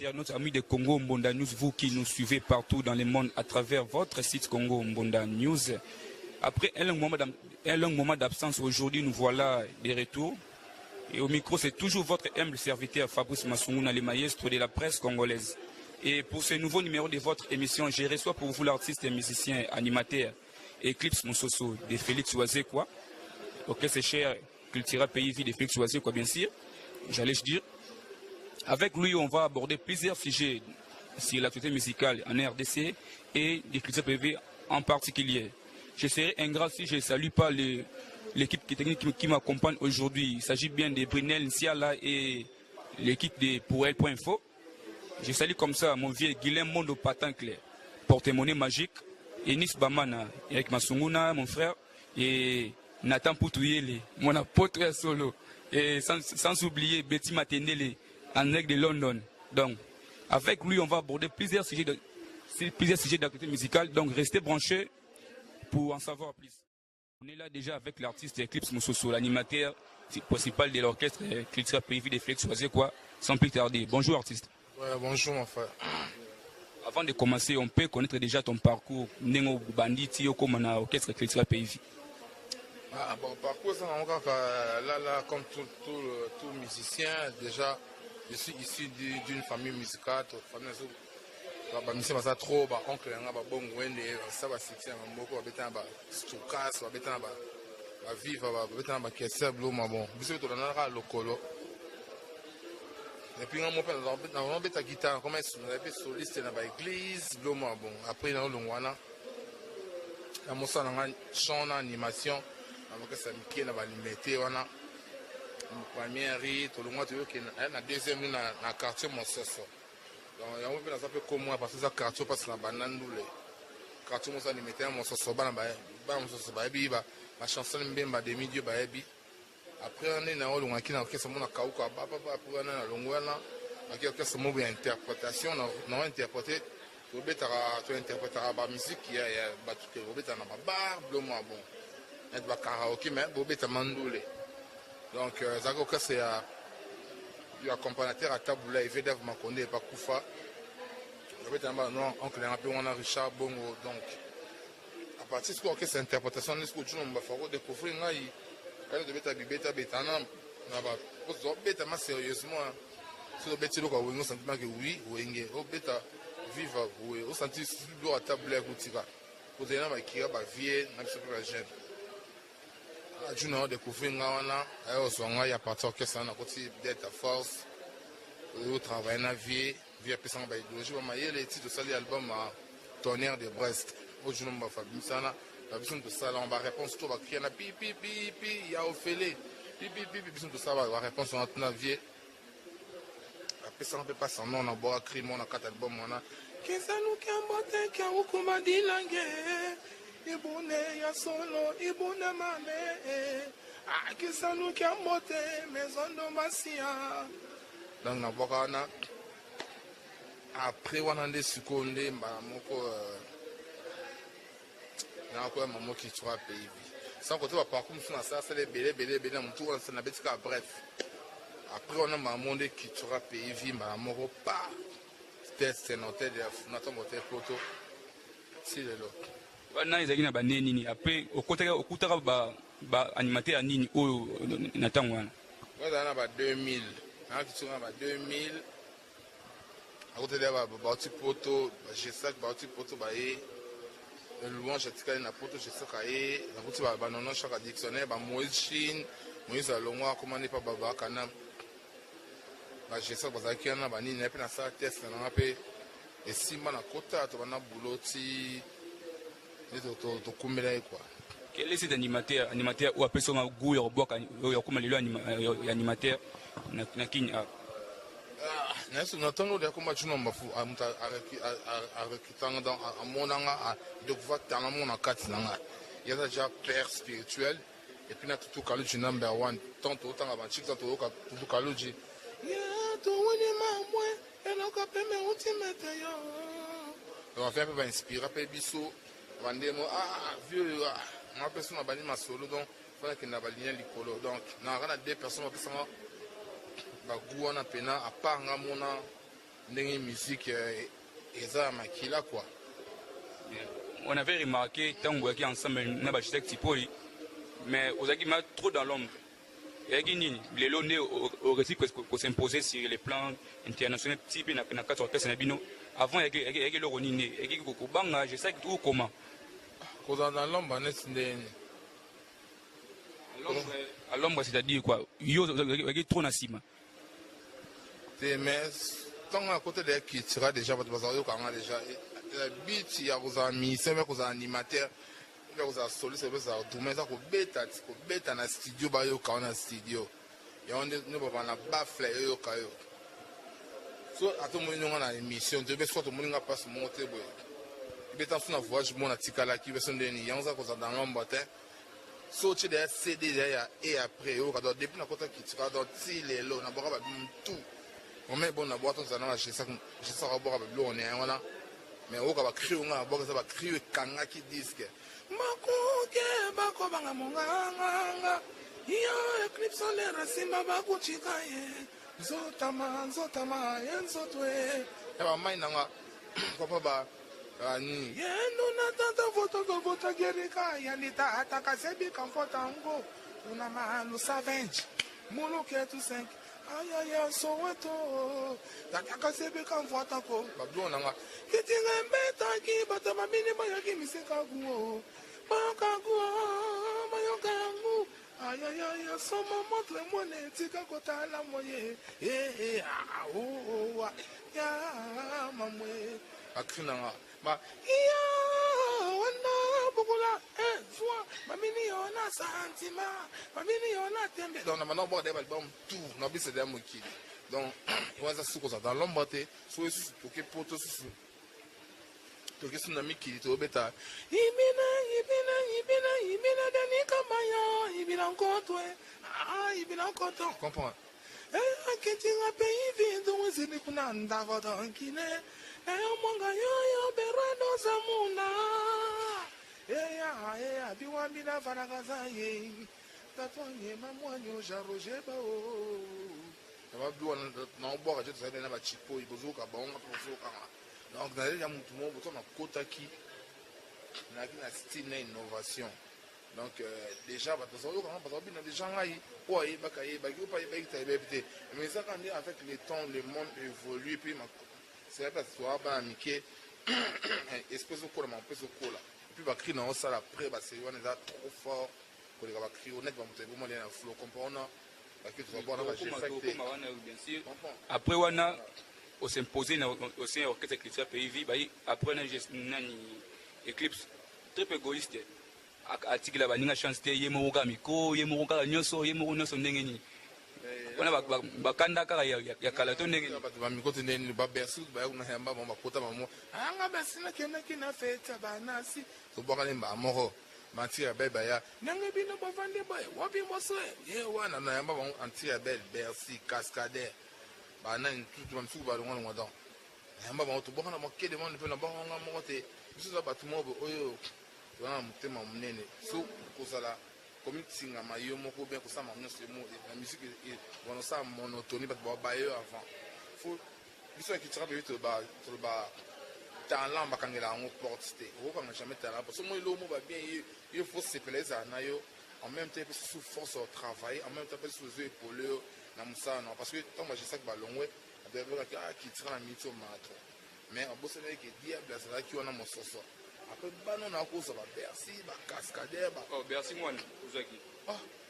internautes, amis de Congo Mbonda News, vous qui nous suivez partout dans le monde à travers votre site Congo Mbonda News. Après un long moment d'absence, aujourd'hui nous voilà de retour. Et au micro, c'est toujours votre humble serviteur Fabrice Masunguna, le maestro de la presse congolaise. Et pour ce nouveau numéro de votre émission, je reçois pour vous l'artiste et musicien animateur Eclipse Moussoso de Félix Ouazekwa. Ok, c'est cher, Cultura Pays Vie de Félix Ouazekwa, bien sûr. J'allais dire. Avec lui, on va aborder plusieurs sujets sur l'actualité musicale en RDC et des Cultura PV en particulier. Je serai ingrat si je ne salue pas l'équipe technique qui m'accompagne aujourd'hui. Il s'agit bien de Brunel Nsiala et l'équipe de Pourel.info. Je salue comme ça mon vieux Guilhem Mondo Patancle, porte-monnaie magique, Enis Bamana, Eric Masunguna, mon frère, et Nathan Poutouyele, mon apôtre solo, et sans oublier Betty Matenele, en règle de London. Donc, avec lui, on va aborder plusieurs sujets d'actualité musicale, donc restez branchés pour en savoir plus. On est là déjà avec l'artiste Eclipse Moussoso, l'animateur principal de l'orchestre Cultura Pays de Félix Ouazekwa, sans plus tarder. Bonjour artiste. Ouais, bonjour mon frère. Avant de commencer, on peut connaître déjà ton parcours. Nengo Banditi, comme on a orchestre Cultura Pays. Ah, bon, parcours, ça, là, comme tout musicien, déjà, je suis issu d'une famille musicale, famille trop, oncle, bon, ça va succès, beaucoup, Stukas, vivre, bon, et puis on a la guitare, comme un soliste dans l'église, bon, après on a un chant d'animation, ça me dans l'imité, on a une première rite, la deuxième dans le quartier Monsoso. Donc on a peu comme moi parce que ça quartier passe la banane le quartier Monsoso limité à Monsoso, la chanson mbemba demi dieu baebi. Après on est dans le monde qui n'a aucun monde à Kauka, pour on a l'ongouana, qui a aucun mot d'interprétation, on a interprété, tu interpréter la musique qui a battu que vous êtes dans la barre, bon, et va karaoké mais vous êtes mandoulé. Donc Zagoka c'est le accompagnateur à Taboula et Vedav Makonde et Bakoufa. Vous êtes non oncle un peu on a Richard Bongo donc à partir de ce que cette interprétation nous que nous va faire découvrir elle devait être bêta bétana na bêta mais sérieusement sur bêta lo ka wengo sentiment que oui wenge o bêta vivre oui au senti do à table à kutira ko zena ba kiya ba vie na biso pa jeune a juna découvrir ngana ayo songa ya partir que ça na koti Delta Force au travail na vie pesa ba idéologie ba mayele titre de sali album Tonnerre de Brest au juna ba fabi sana. La vision de ça, là, on va répondre tout, on va crier, il y a Ophélie, vision de ça, on va répondre sur notre navire. Après ça, on ne peut pas s'en nom, on a beau crier, on a 4 albums, on a. Qu'est-ce que nous qui avons monté, qui avons commandé l'anglais, Ibone, ya solo, Ibone Mane, ah, qu'est-ce que nous qui avons monté, maison de Massia. Donc, on a beau, on a. Après, on a des secondes, na quoi maman qui soit pays sans côté va parcours sur ça c'est les belé mon tour ça n'a pas bref après on a maman qui soit pays vie maman pas c'est noté de notre moteur photo si le lot wana ezaki na banene nini après okutaka ba animateur nini oyo natango wana voilà na ba 2000 na qui sont ba 2000 à côté de ba petit photo j'ai ça ba petit photo ba le louange atikali na poto je saka ye na kuti ba nono chaque dictionnaire ba Moïse Chine Moïse alongwa comment n'est pas baba kana ba je saka bazaki na ba nini na pe na sa test na pe et simba na kota to bana bouloti to kumela quoi. Quel est cet animateur ou appelle son goût ya boka ya kuma lelo animateur na kinya na so na tango de kuma tshino mbafu amuta arekitanga dans amonanga de pouvoir tanga mona kati nanga il y a déjà père spirituel et puis na tout kaluji number 1 tant autant avant chika to ka tout kaluji ya to woni mamwe eno ka peme ultimate yo on va faire inspirer pe biso vandemo vieux ma personne a bani ma solo donc voilà qu'il n'a pas lié likolo donc na rana deux personnes personnes bagouana pena à part ngamona ndenge musique eza makila quoi. On avait remarqué tant qu'on était ensemble na ba chita tipoi mais aux aki ma trop dans l'ombre. Et qui les lois au récit qu'on s'imposait sur les plans internationaux type na 4 orchestres na bino avant il y a le ronine et qui ko banga je sais tout comment Cause dans l'ombre net ndeni. À l'ombre c'est-à-dire quoi yo trop na sima. Mais tant à côté de qui tira déjà votre bazar quand déjà la beat il y a aux amis c'est même aux animateurs il y a aux solistes c'est ça tout mais ça ko beta na studio ba yo quand na studio et on ne va na bafle yo kayo so ato mo nyonga na émission de soit to mo nga passe monter boy beta so na voyage mo na tikala ki beso ndeni yanza ko za dans l'ombre so tu des CD derrière et après yo ka depuis na kota ki tira dans ti lelo na boka ba tout on met bon na boîte on na je ça va boka ba on est voilà mais on va crier on va ça va crier kanga qui disque makoke bako banga monganga yo eclipse on les rasimba bako chikaye zotama yenzotwe ya ba mai nanga papa ba ani yendo na tata voto gerika yanita ataka sebi kamfotango una manu savage mulu ke tu 5 ayaya soweto ataka sebi kamfotako babdo nanga kitinga mbeta ki bata mabini bayaki miseka guo mayokangu ayaya soma montre mone tika kotala moye ya mamwe akrinanga ma iya wana bukula soit mamini yona sentiment mamini yona tembe donc maintenant bon des albums tout na bi c'est des mokili donc il va ça sous ça dans l'ombre soit sous pour que poto sous to que na mikili to beta ibina dani kamaya ibina nkotwe ibina nkoto comprends aketinga pays vide on se dit kuna ndava dankine monga yo berano zamuna biwambi na faragaza ye tatwanye mamwanyo jaroje bao na biwa na boka je tsana na ba chipo ibozuka baonga bozuka donc na ya mutu mo boto na kotaki na kina style na innovation donc déjà ba tozo quand ba bina déjà ngai oye bakaye ba ki pa ba ki taibete mais ça quand avec le temps le monde évolue puis c'est pas toi ba amike espèce de cola mais espèce de cola puis ba cri na ça après ba c'est on est trop fort pour les ba cri honnête ba mutu bon na flow comprendre ba ki to ba na ba j'ai après wana on s'imposer au sein orchestre Eclipse pays bayi après nani Eclipse très égoïste atikila baninga chance te yemo ka miko yemo ka nyonso ndenge ni wana bakanda kaka ya kala to ndenge ba miko te ndenge ba bersu ba kuna hamba ba kota ba mo anga basina kena kina feta banasi to boka le ba moko manti ya beba ya nanga bino ba vande ba wapi moso ye wana na yamba ba anti ya bel bersi cascadeur ba nan tout ba msu ba ngwana ngwa yamba ba to boka na mo kede mo ne pe na ba ngwa mo te biso ba tumo oyo wana mutema munene so kozala comme tinga mayo moko bien ko sama nyonso mo la musique wana sa monotonie ba ba yo avant faut biso ki tira be to ba talent ba kangela ngo porte o ko jamais talent parce que moi lo mo ba bien il faut se plaisir na yo en même temps sous force au travail en même temps sous épaule na musa non parce que tant moi je sais que ba longwe qui tira la mito mato mais en bosse que diable ça qui on a mon soso après banon na ko ça va Bercy ba cascadeur ba Bercy moi ozaki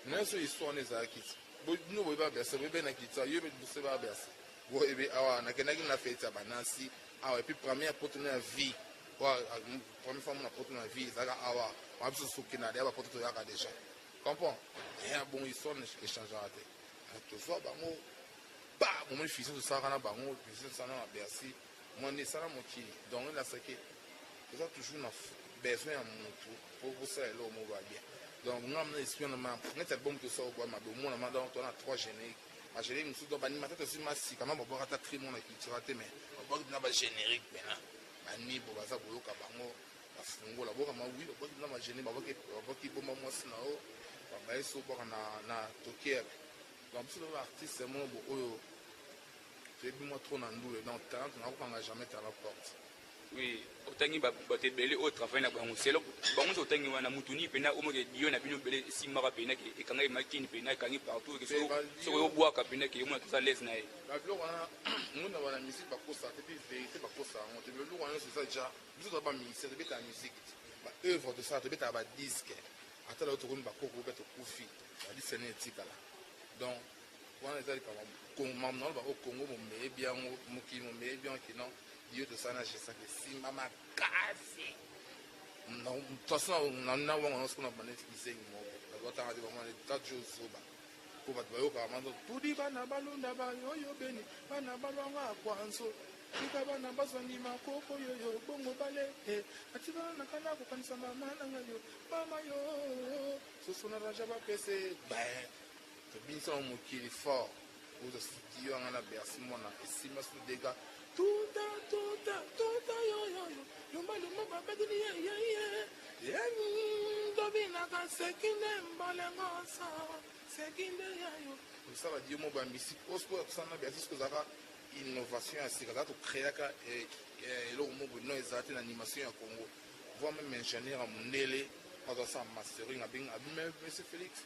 non so histoire ne za ki bo no bo ba Bercy be na kitsa yo be bosse ba Bercy wo ebe awa na kenaki na fête ba nansi awa et puis première opportunité de vie wa première fois mon opportunité de vie ça awa wa biso sokina de ba opportunité ya ka déjà comprends et bon histoire ne échange raté to so ba mo ba mo fils to ça kana ba mo fils ça na Bercy mon ne ça na moki donc la sake ils ont toujours besoin de mon pour ça là on va bien donc nous on espère notre album tout ça quoi ma bon on a donc on a 3 génériques ma générique nous donc animateur sur ma si quand même on va rater mon écriture mais on va na ba générique maintenant ani bo baza boyoka bango bafungola boka ma oui ba na ma générique ba ki bomba moi sina o ba eso boka na toker donc sur l'artiste mon bo oyo j'ai vu moi trop dans le dans talent on n'a jamais à la porte. Oui, autant que bateau belé au travail na bango c'est là bango autant que wana mutuni pena au moins dio na bino belé simara pena que quand il makini pena quand il partout que so au bois ka pena que moi tout ça laisse na e ba blo wana on a la musique ba ko ça et puis vérité ba ko ça on te le wana c'est ça déjà nous avons ministère de la musique ba œuvre de ça de beta ba disque ata la autoroute ba ko ko beto kufi ba di sene etikala donc wana ezali kama Congo non ba au Congo mo me bien mo ki mo me bien ki non Dieu de ça, j'ai ça que si maman casse. Non, de toute façon, on a ce qu'on a utilisé. On a dit vraiment les tas de choses. Pour battre le commando. Tout dit, bana balunda ba yo yo beni. Bana balonga kwanzo. Tika bana bazoni makoko yo yo bongo bale. Atiba na kana ko kanisa mama na yo. Mama yo. Ce sont na raja ba pese. Ben. Que bien ça on qui est fort. Vous studio on a bercy mona. Et si ma sous dégâts. Tuta yo yo yo lumba babedini ye dobina ka sekine mbalengosa sekine yo ça va dire mo ba musique osko sana bien c'est ce que ça va innovation à sika to créer ka et lo mo no ezati na animation ya Congo voir même ingénieur à Munele dans ça mastering abing même monsieur Félix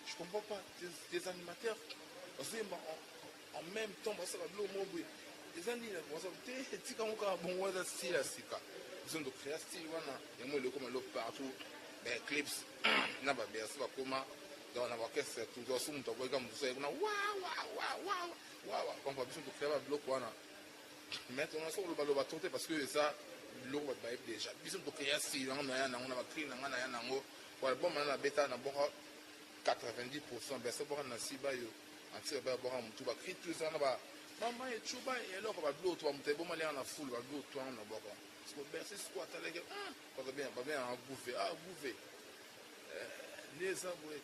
je comprends pas des animateurs parce que en même temps ça va lo mo les années là bon ça t'es tika encore bon ouais ça style sika ils ont de créer style wana et moi le comme le partout ben clips na ba bien ça comment dans la orchestre tout ça sous mon toit comme ça na waouh comme pas besoin de créer un bloc wana maintenant ça on va tenter parce que ça l'eau va être déjà besoin de créer style on a va créer na ngo voilà bon maintenant bêta na bon 90% ben ça bon na siba yo anti ba bon tout va créer tout ça na ba maman et chuba et alors va de l'autre on te bon aller en la foule va de l'autre on a boko parce que bercer squat à l'égue pas bien en bouffer les aboué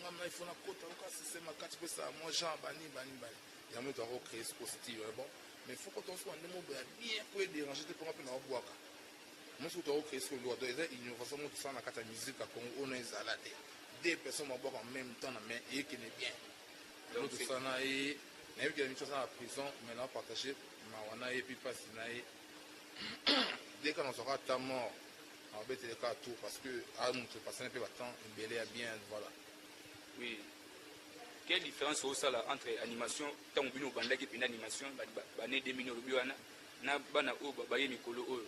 ngam il faut na kota on casse c'est ma quatre ça moi Jean bani il y a même de recréer ce style bon mais faut qu'on soit un mot bien pour déranger te pour un peu na boaka moi je dois recréer ce loi de innovation tout ça na kata musique à Congo on est zalade deux personnes en même temps mais et qui est bien l'autre ça na et mais il y a une chose dans la prison, maintenant partagé, Mawana et puis pas Sinaï. Dès qu'on sera ta mort, on va mettre les cas à tout parce que à nous passer un peu de temps, une belle bien, voilà. Oui. Quelle différence au ça entre animation, tant que nous bandé qui une animation, bané 2 millions de biwana, na bana o baye mikolo o.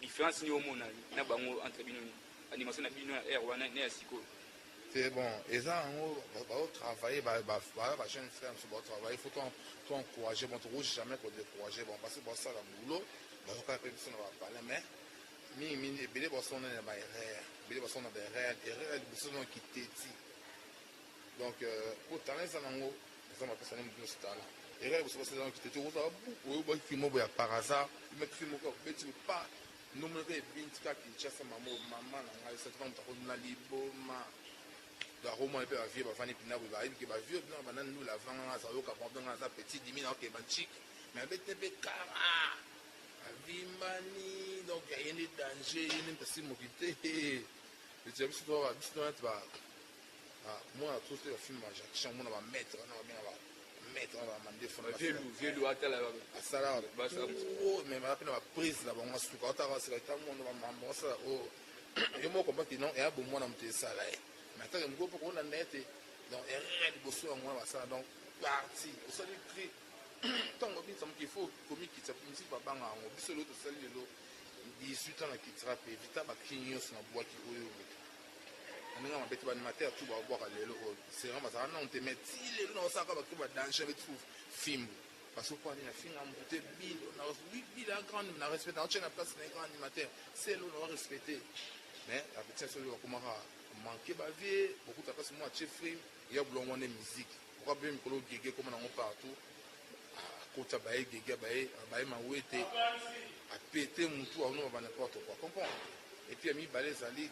Différence ni au monde na bango entre animation na bino air wana na siko. C'est bon, et ça, on va travailler, jeune frère, on va travailler, il faut encourager, bon, rouge jamais pour décourager, bon, parce que bon, ça, le boulot, on va parler, mais, il y a des personnes qui sont qui t'étient. Donc, pour t'aller, ça, on va passer à un stade. Et là, vous savez, qui t'étient, vous avez par hasard, vous mettez le mot, mais tu ne veux pas, nous, nous, Bintika, qui chasse maman, cette femme, tu as un liboma. La Roma est à vivre, Fanny Pina, vous voyez, qui va vivre, nous la vent, ça va comprendre un petit diminuant qui est chic, mais avec des cara, Vimani, donc il y a des dangers, il y a une personne mobilité. Et tu as vu, moi, tout ce film, Jacques on va mettre, on va demander, vieux à tel à Salah, mais ma peine, on va prise là-bas, on va se faire, on va m'embrasser, et moi, comment qu'il non, et à bon, moi, on me dit ça là. Maintenant, je me dis qu'on a été dans un bosso en moi, ça donc parti. Au sol du cri, tant qu'il faut comique qui s'appelle ici, papa, on a vu l'autre salle de l'eau, 18 ans qui trappe, vite à ma clignot sur la boîte qui est on a un petit animateur, tout va boire à l'eau. C'est vraiment ça. On te met si les gens savent que tu vas danger avec tout film. Parce que quand on a film, on a monté Bill, on a 8 Bill à grande, on a respecté, on tient la place d'un grand animateur. C'est l'eau, on va respecter. Mais la petite chose, on va manquer ma vie, beaucoup de personnes moi chef frame, il y a beaucoup de musique. Pourquoi bien me colo gégé comme on a partout. Côté baé gégé baé ma ouété a pété mon tour on va n'importe quoi. Comprends? Et puis ami balé zali,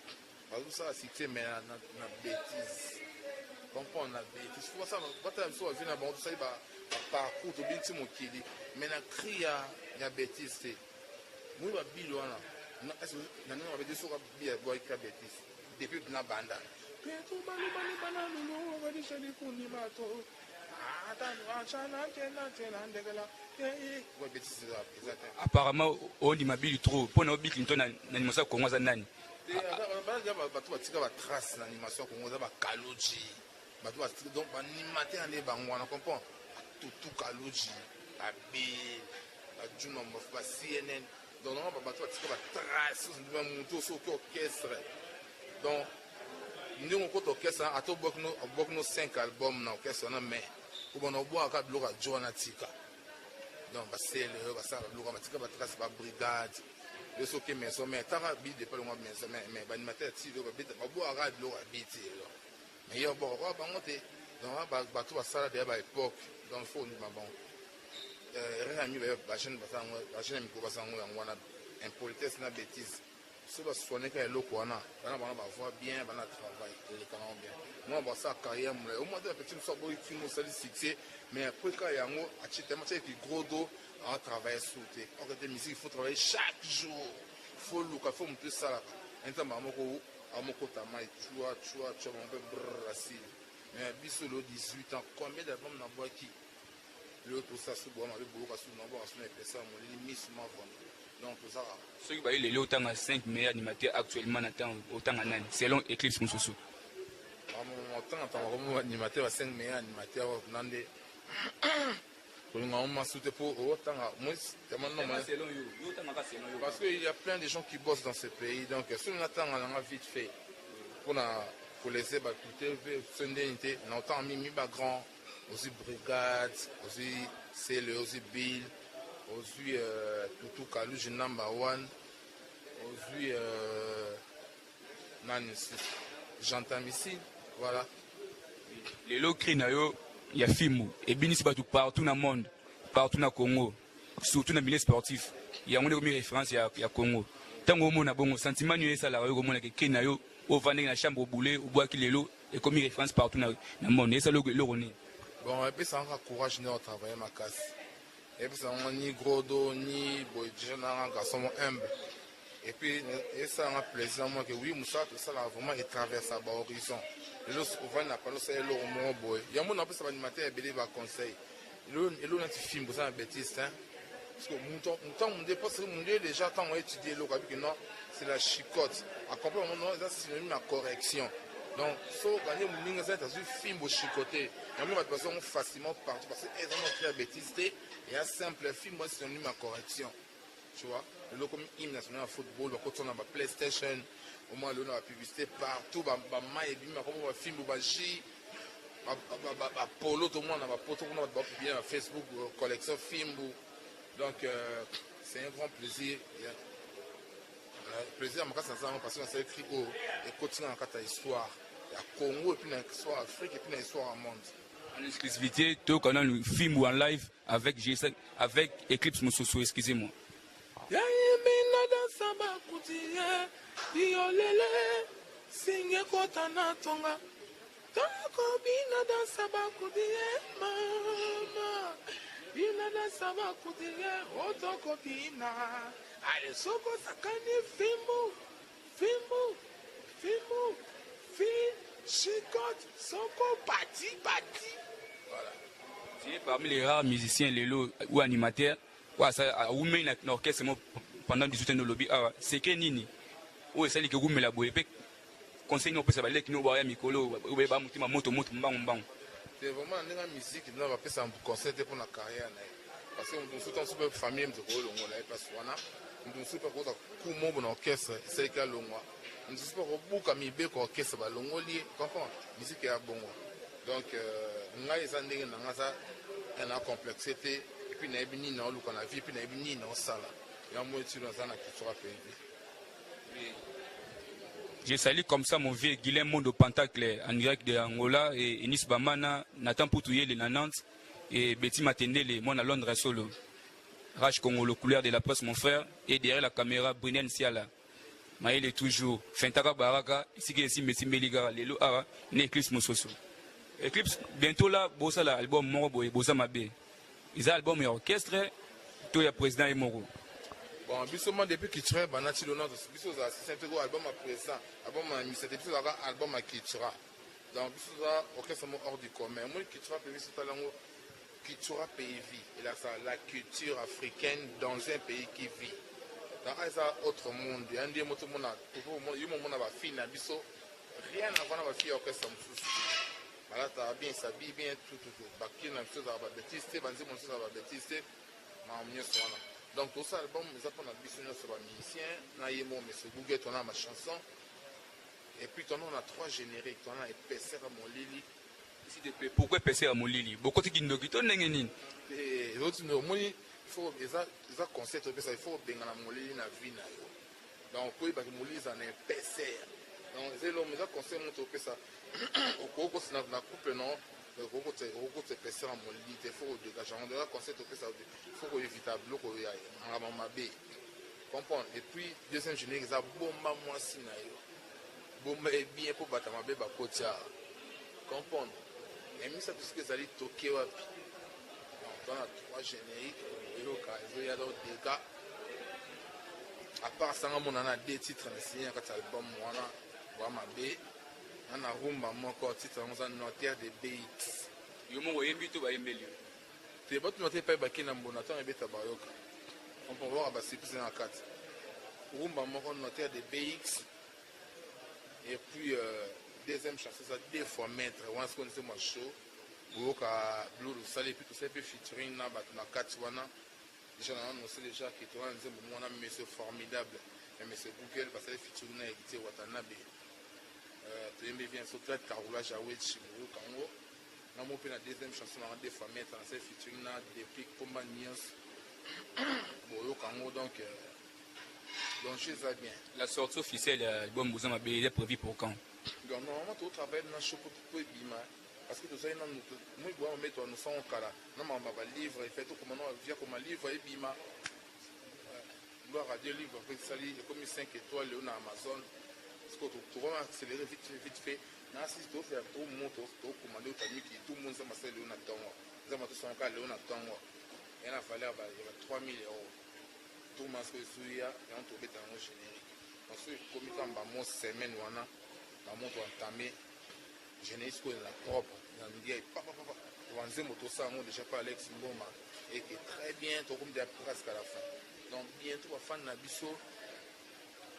parce que ça cité mais na bêtise. Comprends na bêtise. Faut ça quand tu as so vient na bon ça il va parcours to binti mo kili, mais na cria ya bêtise c'est. Moi va bilo na. Na est-ce na non avec des so bien boy ka bêtise. Depuis na banda. Apparemment, on dit ma bille trop. Pour nous, Clinton, l'animation Congo Zanani. Bato batika ba trace na animation Congo za ba Kaloji. Bato batika donc ba animateur ande bango na comprend. Tutu Kaloji, ba B, ba Juma Mof, ba CNN. Donc non bato batika ba trace na muto so ko orchestre. Donc nous on compte orchestre à to bokno 5 albums na orchestre na mais ko na bo aka bloka Joana Tika. Donc ba CLE ba ça bloka batika ba trace ba brigade. Le soke maison mais tara bi de pas le mois maison mais animateur ti do ba bo ara de lo habiter mais yo bon ba ngote donc ba tout ça de ba époque donc faut ni ba bon réami ba jeune ba jeune mi ko ba sango ngwana impolitesse na bêtise so ba soné ka eloko wana bana ba voix bien bana travail le canon bien moi ba ça carrière au moins de petit so bo ki mo sali succès mais après quand yango a tellement c'est gros dos à travailler sous tes en fait musique il faut travailler chaque jour faut le faut monter ça un temps amoko tama tu vois un peu brassil mais biso le 18 ans combien d'albums na bois qui le tout ça sous bois avec beaucoup sous na bois sous na pesa mon limite ma vendre donc tout ça ceux qui baillent les autant à 5 meilleurs animateurs actuellement attend autant à nani selon Eclipse Mususu à mon temps animateur à 5 meilleurs animateurs nande parce qu'il y a plein de gens qui bossent dans ce pays. Donc, si on attend, on a vite fait. Pour les écouter, on entend Mimi Bagran, aussi Brigade, aussi CLE, aussi Bill, aussi Tutu Kalouji number 1, aussi j'entends ici. Voilà. Les lots crinayo. Il y a Fimou et Bini Sibatou partout dans le monde, partout dans le Congo, surtout dans le milieu sportif. Il y a une référence, il y a Congo. Tant que on a bon sentiment, il y a ça, il y a au vendre dans la chambre au boulet, au bois qui est l'eau, et comme référence partout dans le monde. Et ça, le rené. Bon, et puis ça encourage nous à travailler ma casse. Et puis ça, on ni gros dos, ni un garçon humble. Et puis, ça a plaisir, moi, que oui, Moussa, tout ça, là, vraiment, il traverse à l'horizon. Les autres, on va pas c'est l'eau, mon boy. Il y a un peu ça animateur, il y a un conseil. Il y a un film, c'est un bêtise, hein. Parce que mon temps, mon dépasse, mon Dieu, déjà, tant on étudie l'eau, non, c'est la chicote. À comprendre, c'est synonyme à correction. Donc, si on gagne mon ligne, c'est un film au chicoté. Il y a une personne facilement partout, parce que les gens ont fait la bêtise, il y a un simple film, c'est synonyme à correction. Tu vois, le comme hymne national de football, quand on a ma PlayStation, au moins on a la publicité partout, un film, polo, tout le monde a ma poto, on a publié sur Facebook, collection film. Donc c'est un grand plaisir. Plaisir à ma casa parce qu'on s'est écrit et continue dans la histoire. Il y a Congo et puis dans l'histoire Afrique et puis dans l'histoire du monde. En exclusivité, tout on a le film ou en live avec Eclipse Mususu, excusez-moi. Ya yemina dansa bakutie diolele singe kota na tonga tako bina dansa bakutie mama bina dansa bakutie otoko bina ale soko sakani fimbu chicot soko pati voilà. C'est parmi les rares musiciens lélo ou animateurs. Ouais, ça, ou même dans l'orchestre pendant 18 ans de lobby, c'est que nini. Ou c'est que vous me la boue. Conseil nous peut savoir que nous voyons Mikolo, ou bien ma moto, mbang. C'est vraiment une musique qui nous va faire un conseil pour la carrière. Parce que nous sommes super famille, nous sommes pas souvent. Nous sommes pas pour mon orchestre, c'est que l'ongwa. Nous sommes pas beaucoup à m'aider pour orchestre, l'ongwa lié. Comprends? Musique est bon. Donc, nous avons une complexité. Et puis, nous avons ni dans le qu'on a vu, puis nous avons ni dans ça. Il y a moins de choses dans la qui sera payée. Je salue comme ça mon vieux Guilhem Mondo Pentacle en direct de Angola et Enis Bamana, Nathan Poutouye les Nantes et Betty Matendele, moi à Londres solo. Rach Congo, le couleur de la presse, mon frère, et derrière la caméra, Brinen Siala. Maël est toujours. Fentara Baraka, ici qui est ici, Messi Meliga, Lelo Ara, Eclipse Mososo. Eclipse, bientôt là, Bossa l'album Moro et Bossa Mabé. Ils ont album et orchestre, tout le président est Moro. Bon, bisous, depuis qu'il tire, Banati le nom de bisous, c'est un album à présent, album à 17 épisodes, album à Kitchera. Donc, ça, orchestre hors du commun. Moi, culture pays, c'est culture pays vit. Et là, ça, la culture africaine dans un pays qui vit. Dans un autre monde, il y a un monde, il y a un fille, rien à voir avec la fille orchestre. Là, tu as bien s'habillé, bien tout. Bakine, la chose à la bêtise, banzi, mon chose à la bêtise, donc, tout ça, album, nous avons un business sur les musiciens, nous avons M. Google, on a ma chanson. Et puis, on a 3 génériques. On a épaisseur à mon Lili. Pourquoi épaisseur à mon Lili? Beaucoup de gens qui ont dit et l'autre, il faut des concepts, il faut bien à mon Lili na vie. Donc, pour que mon Lili en épaisseur. Donc, c'est l'homme, il concept montre ça. Au cours de la coupe, non. Le gros épaisseur à mon Lili, il faut dégager. On doit concept, il faut évitable, il y a un ramamabé. Comprendre. Et puis, deuxième générique, ça bomba moi si na yo. Bomba est bien pour battre ma bébé à côté. Comprendre. Et même ça, tout ce que ça allait toquer, on a 3 génériques. Il y a d'autres dégâts. À part ça, on a 2 titres dans cet album. On a ma bébé. On a Rumba, mon corps, titre, on a notaire de BX. Il y a un invité à Emilio. Tu vas te noter pas Baki Nambonaton et Beta Bayoka. On peut voir à c'est plus dans 4. Rumba, mon corps, notaire de BX. Et puis, deuxième chanson, ça 2 fois maître. On a ce qu'on sait, moi, chaud. Ou au Blue Salé, puis tout ça, puis featuring, na 4 wana. Déjà, on sait déjà qu'il y a un monsieur formidable. Un monsieur Google, parce que les featuring, na édité Watanabe. Tu aimes bien ce trait, Karoula Jawed, Chimuru, Kango. Dans mon pays, la deuxième chanson, on a 2 fois maître. On a featuring, na depuis Pomba Nias. Boyo Kango, donc je sais bien. La sortie officielle de l'album Bouzama B est prévue pour quand? Donc, normalement, tu travailles dans le shop pour Bima. Parce que tu sais, nous, on met nous sommes au Kala. Nous, on va livre, et fait tout comme on vient comme un livre et Bima. Gloire à Dieu, livre, comme 5 étoiles, on a Amazon. Parce que tu vas accélérer vite fait. Si tu fais tout le monde, tu vas commander au Tamiki, tout le monde s'est massé le Léonaton. Nous avons tous son cas, Léonaton. Et la valeur, il y a 3 000 euros. Tout le monde est en tombé dans le générique. Ensuite, comme il y a une semaine, on a entamé le générique la propre. On a dit, papa, on a dit, déjà pas Alex Mboma. Et qui est très bien, tout comme presque à la fin. Donc, bientôt, on va faire un abisso.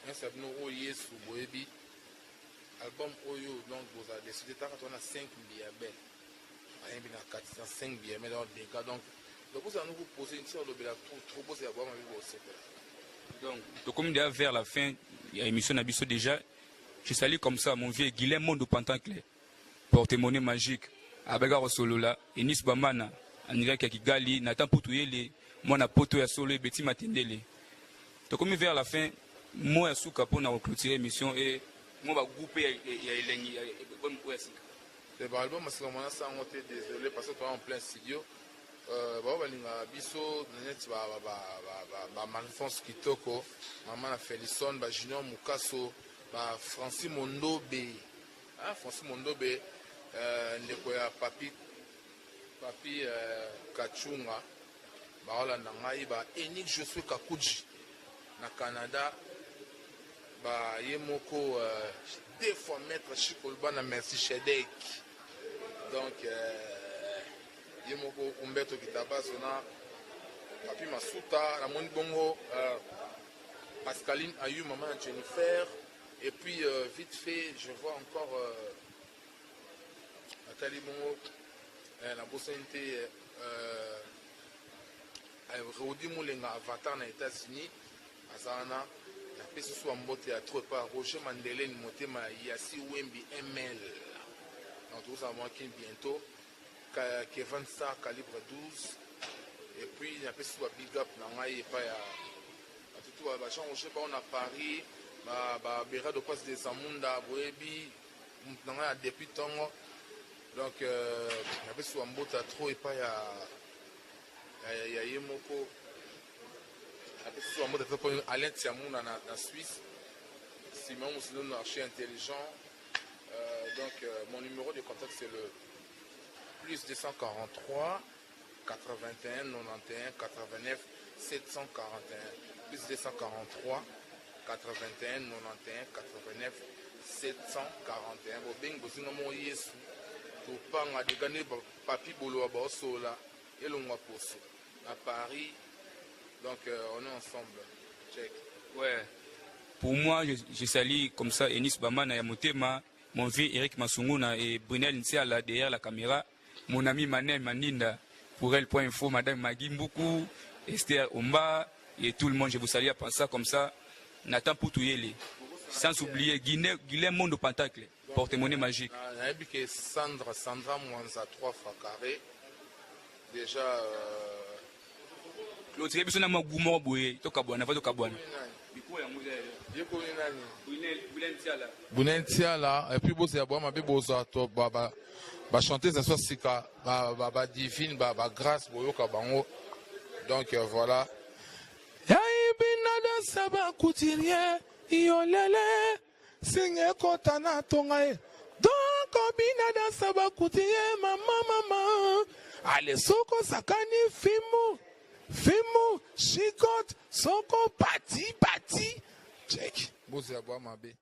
Un certain nombre de sous Boebi. Album Oyo, donc, vous avez décidé de faire 5 billets belles. Il y a 5 billets belles dans le dégât. Donc, vous allez nous poser une sorte de trop beau, c'est à boire donc, comme déjà vers la fin, il y a émission Nabiso déjà. Je salue comme ça mon vieux Guilhem Mondo Pantanclé, porte-monnaie magique, Abega Rosolola, Enis Bamana, André Kakigali, Nathan Poutouyele, moi na poto ya solo et Betty Matendele. Donc, comme vers la fin, moi, je suis capable de clôturer l'émission et moi, je vais grouper le album, parce que moi, ça, on était désolé parce que tu es en plein studio. Biso Malfonce Kitoko, Maman Felison, Junior Mukaso, Francis Mondobe, Francis Mondobe, Nekoya Papi Kachunga, Baola Nangai, Enik Josué Kakuji, na Canada, Yemoko, 2 fois maître Chikolba na Merci Shedek. Donc, Yemoko Umberto Kitabas, on a Papi Masuta, Ramon Bongo, Pascaline Ayou, Maman Jennifer. Et puis, vite fait, je vois encore Nathalie Bongo, la Bossente, Rodi Moulenga, Avatar, aux États-Unis, Azana, la peste soit en botte à trop pas, Roger Mandela, Motema, Yassi Wembi, ML. Donc, tout ça va bientôt. Kevin Star, calibre 12. Et puis, il y a un peu de big up, il y a on a Paris, Béra de Passe des Zamunda, Boebi, depuis Tongo. Donc, il y a un peu de Mbota trop, et pas il y a Yemoko. Il y a un peu de Alain Tiamoun en Suisse. Simon Moussilon, archi intelligent. Donc, mon numéro de contact, c'est le plus 243 81 91 89 741 plus 243 81 91 89 741 bobengi bozinga mo yesu topanga degane papi boloa baosola elongwa poso à Paris. Donc on est ensemble. Check. Ouais. Pour moi, je salue comme ça Enis Bamana Yamotema, mon vieux Eric Masunguna et Brunel Nsiala derrière la caméra, mon ami Manem Maninda pour elle.info, Madame Magui Mboukou, Esther Omba et tout le monde. Je vous salue à penser ça comme ça. Nathan Poutouyele. Sans oublier Guilhem Mondo Pentacle, porte-monnaie magique. Sandra Mwanza 3 fois carré. Déjà. L'autre émission n'a pas goût boye, to kabwana, to kabwana. Bunentiala et puis bosse aboa ma beboza to ba chanter ça soit sika ba divine ba grâce boyoka bango. Donc voilà. Ya ibinada saba kutirie yolele singe kotana tonga e. Donc binada saba kutirie mama. Ale soko sakani Fimo, chicote, soko, pati. Check. Bosse aboa ma be.